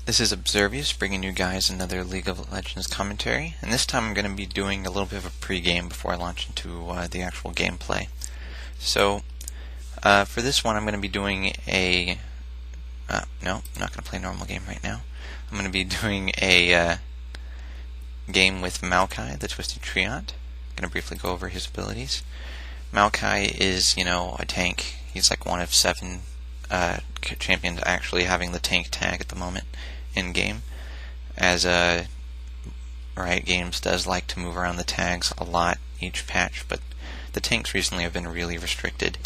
This is Observious, bringing you guys another League of Legends commentary, and this time I'm going to be doing a little bit of a pre-game before I launch into the actual gameplay. So, for this one I'm going to be doing a... no, I'm not going to play a normal game right now. I'm going to be doing a game with Maokai, the Twisted Treant. I'm going to briefly go over his abilities. Maokai is, a tank. He's like one of 7 champions actually having the tank tag at the moment in game, as Riot Games does like to move around the tags a lot each patch, but the tanks recently have been really restricted,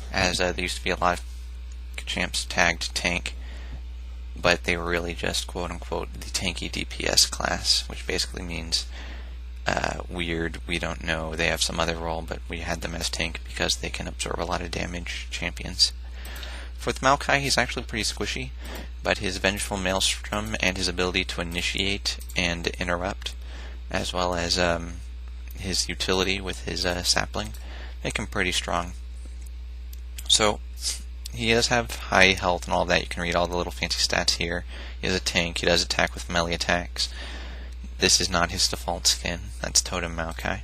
as there used to be a lot of champs tagged tank, but they were really just quote-unquote the tanky DPS class, which basically means weird, we don't know, they have some other role, but we had them as tank because they can absorb a lot of damage champions. With Maokai, he's actually pretty squishy, but his Vengeful Maelstrom and his ability to initiate and interrupt, as well as his utility with his sapling, make him pretty strong. So, he does have high health and all that. You can read all the little fancy stats here. He is a tank. He does attack with melee attacks. This is not his default skin. That's Totem Maokai.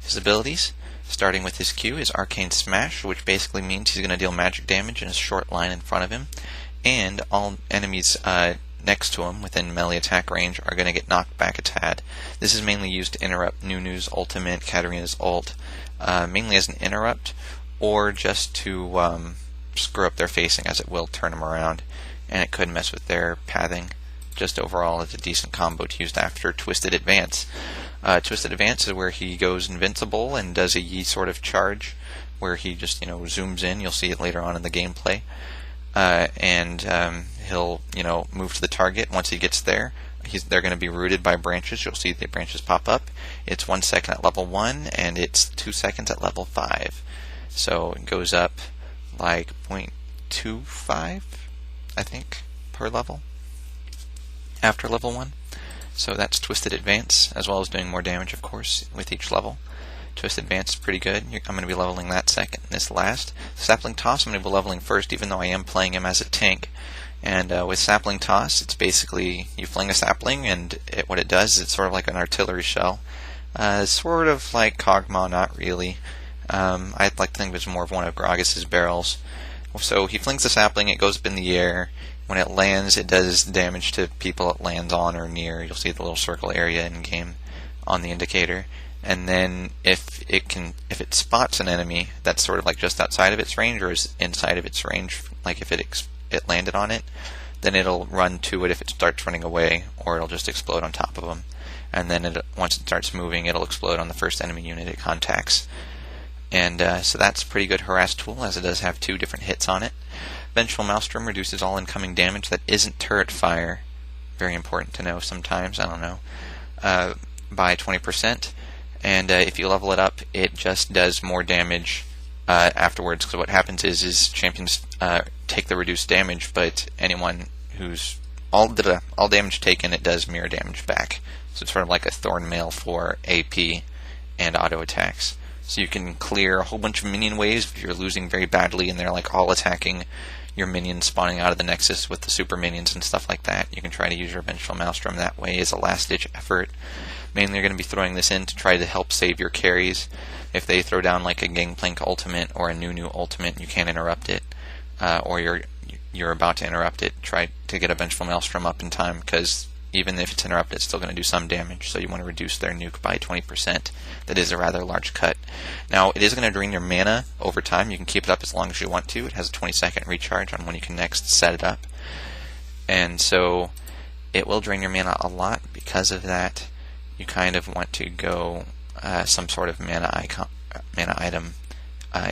His abilities, starting with his Q, is Arcane Smash, which basically means he's going to deal magic damage in a short line in front of him, and all enemies next to him within melee attack range are going to get knocked back a tad. This is mainly used to interrupt Nunu's ultimate, Katarina's ult, mainly as an interrupt, or just to screw up their facing, as it will turn them around, and it could mess with their pathing. Just overall, it's a decent combo to use after Twisted Advance. Twisted Advance is where he goes invincible and does a Yi sort of charge, where he just, zooms in. You'll see it later on in the gameplay. And he'll, move to the target. Once he gets there, they're going to be rooted by branches. You'll see the branches pop up. It's 1 second at level 1, and it's 2 seconds at level 5. So it goes up like 0.25, I think, per level after level 1. So that's Twisted Advance, as well as doing more damage, of course, with each level. Twisted Advance is pretty good. I'm going to be leveling that second. This last, Sapling Toss, I'm going to be leveling first, even though I am playing him as a tank. And with Sapling Toss, it's basically you fling a sapling, and what it does is it's sort of like an artillery shell. Sort of like Kog'Maw, not really. I'd like to think of it as more of one of Gragas's barrels. So he flings the sapling, it goes up in the air. When it lands, it does damage to people it lands on or near. You'll see the little circle area in game on the indicator. And then if it spots an enemy that's sort of like just outside of its range or is inside of its range, like if it landed on it, then it'll run to it if it starts running away, or it'll just explode on top of them. And then once it starts moving, it'll explode on the first enemy unit it contacts. And so that's a pretty good harass tool, as it does have 2 different hits on it. Vengeful Maelstrom reduces all incoming damage that isn't turret fire. Very important to know sometimes, I don't know. By 20%. And if you level it up, it just does more damage afterwards. Because what happens is champions take the reduced damage, but anyone who's all damage taken, it does mirror damage back. So it's sort of like a Thorn Mail for AP and auto attacks. So you can clear a whole bunch of minion waves if you're losing very badly and they're like all attacking your minions spawning out of the Nexus with the super minions and stuff like that. You can try to use your Vengeful Maelstrom that way as a last-ditch effort. Mainly you're going to be throwing this in to try to help save your carries. If they throw down like a Gangplank ultimate or a Nunu ultimate, you can't interrupt it. Or you're about to interrupt it, try to get a Vengeful Maelstrom up in time, because even if it's interrupted, it's still going to do some damage, so you want to reduce their nuke by 20%. That is a rather large cut. Now, it is going to drain your mana over time. You can keep it up as long as you want to. It has a 20-second recharge on when you can next set it up. And so, it will drain your mana a lot. Because of that, you kind of want to go some sort of mana item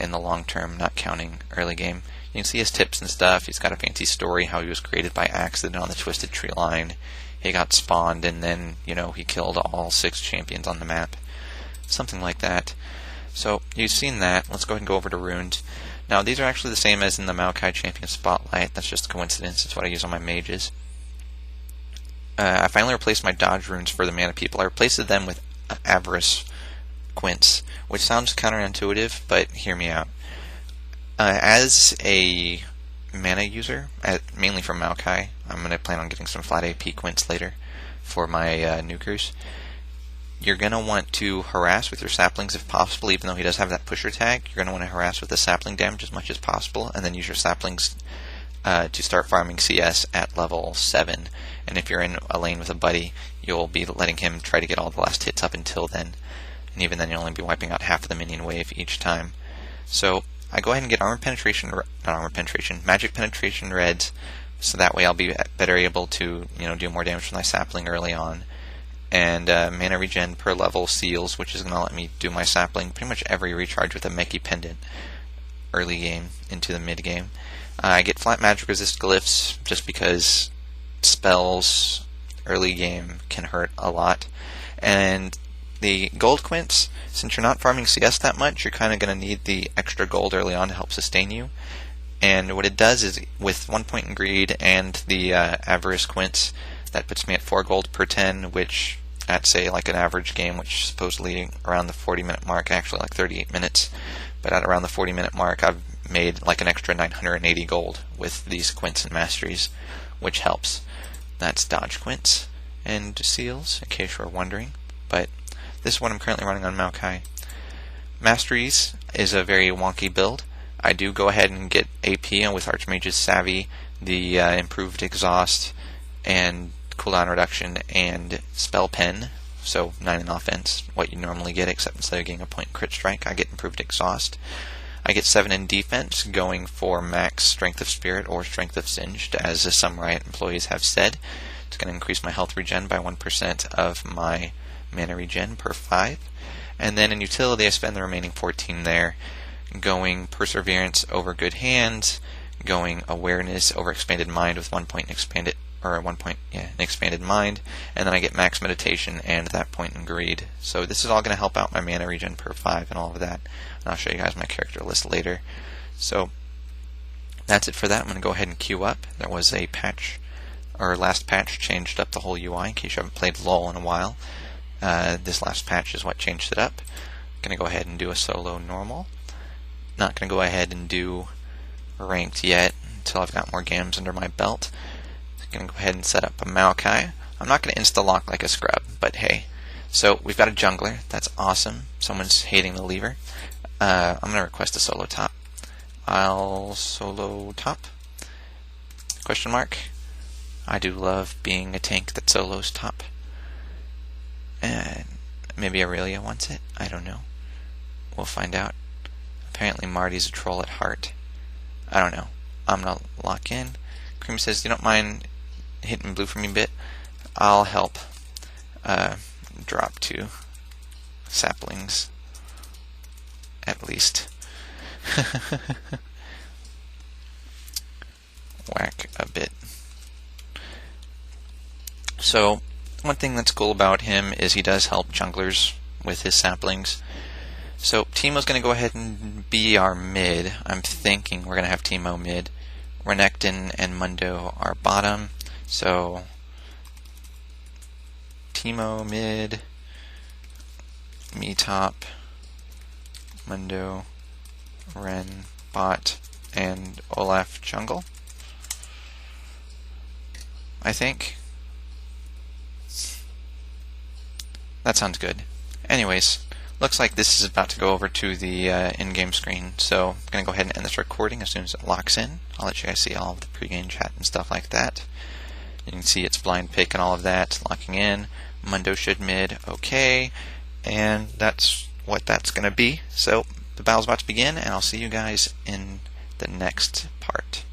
in the long term, not counting early game. You can see his tips and stuff. He's got a fancy story, how he was created by accident on the Twisted Tree line. He got spawned, and then, he killed all 6 champions on the map. Something like that. So, you've seen that. Let's go ahead and go over to runes. Now, these are actually the same as in the Maokai Champion Spotlight. That's just a coincidence. It's what I use on my mages. I finally replaced my dodge runes for the mana people. I replaced them with Avarice Quints, which sounds counterintuitive, but hear me out. As a mana user, mainly from Maokai. I'm going to plan on getting some flat AP quints later for my nukers. You're going to want to harass with your saplings if possible, even though he does have that pusher tag. You're going to want to harass with the sapling damage as much as possible, and then use your saplings to start farming CS at level 7. And if you're in a lane with a buddy, you'll be letting him try to get all the last hits up until then. And even then, you'll only be wiping out half of the minion wave each time. So I go ahead and get magic penetration reds, so that way I'll be better able to do more damage with my sapling early on. And mana regen per level seals, which is going to let me do my sapling pretty much every recharge with a Maokai pendant early game into the mid game. I get flat magic resist glyphs just because spells early game can hurt a lot. And the gold quints, since you're not farming CS that much, you're kind of going to need the extra gold early on to help sustain you. And what it does is, with 1 point in greed and the avarice quints, that puts me at 4 gold per 10, which at, say, like an average game, which is supposedly around the 40-minute mark, actually like 38 minutes, but at around the 40-minute mark, I've made like an extra 980 gold with these quints and masteries, which helps. That's dodge quints and seals, in case you're wondering. But this is what I'm currently running on Maokai. Masteries is a very wonky build. I do go ahead and get AP with Archmage's Savvy, the improved exhaust, and cooldown reduction, and spell pen, so 9 in offense, what you normally get, except instead of getting a point crit strike, I get improved exhaust. I get 7 in defense, going for max strength of spirit or strength of singed, as some Riot employees have said. It's going to increase my health regen by 1% of my mana regen per 5. And then in utility, I spend the remaining 14 there, going perseverance over good hands, going awareness over expanded mind with 1 point expanded, or 1 point, an expanded mind, and then I get max meditation and that point in greed. So this is all going to help out my mana regen per 5 and all of that. And I'll show you guys my character list later. So that's it for that. I'm going to go ahead and queue up. There was a patch, or last patch changed up the whole UI, in case you haven't played LoL in a while. This last patch is what changed it up. I'm going to go ahead and do a solo normal. Not going to go ahead and do ranked yet until I've got more games under my belt. I'm going to go ahead and set up a Maokai. I'm not going to insta-lock like a scrub, but hey. So we've got a jungler. That's awesome. Someone's hating the lever. I'm going to request a solo top. I'll solo top? Question mark. I do love being a tank that solos top. And maybe Aurelia wants it. I don't know. We'll find out. Apparently Marty's a troll at heart. I don't know. I'm going to lock in. Cream says, you don't mind hitting blue for me a bit? I'll help drop 2 saplings at least. Whack a bit. So one thing that's cool about him is he does help junglers with his saplings. So Teemo's going to go ahead and be our mid. I'm thinking we're going to have Teemo mid. Renekton and Mundo are bottom. So Teemo mid, me top, Mundo, Ren bot, and Olaf jungle, I think. That sounds good. Anyways, looks like this is about to go over to the in-game screen, so I'm going to go ahead and end this recording as soon as it locks in. I'll let you guys see all of the pre-game chat and stuff like that. You can see it's blind pick and all of that, locking in. Mundo should mid, okay, and that's what that's going to be. So the battle's about to begin, and I'll see you guys in the next part.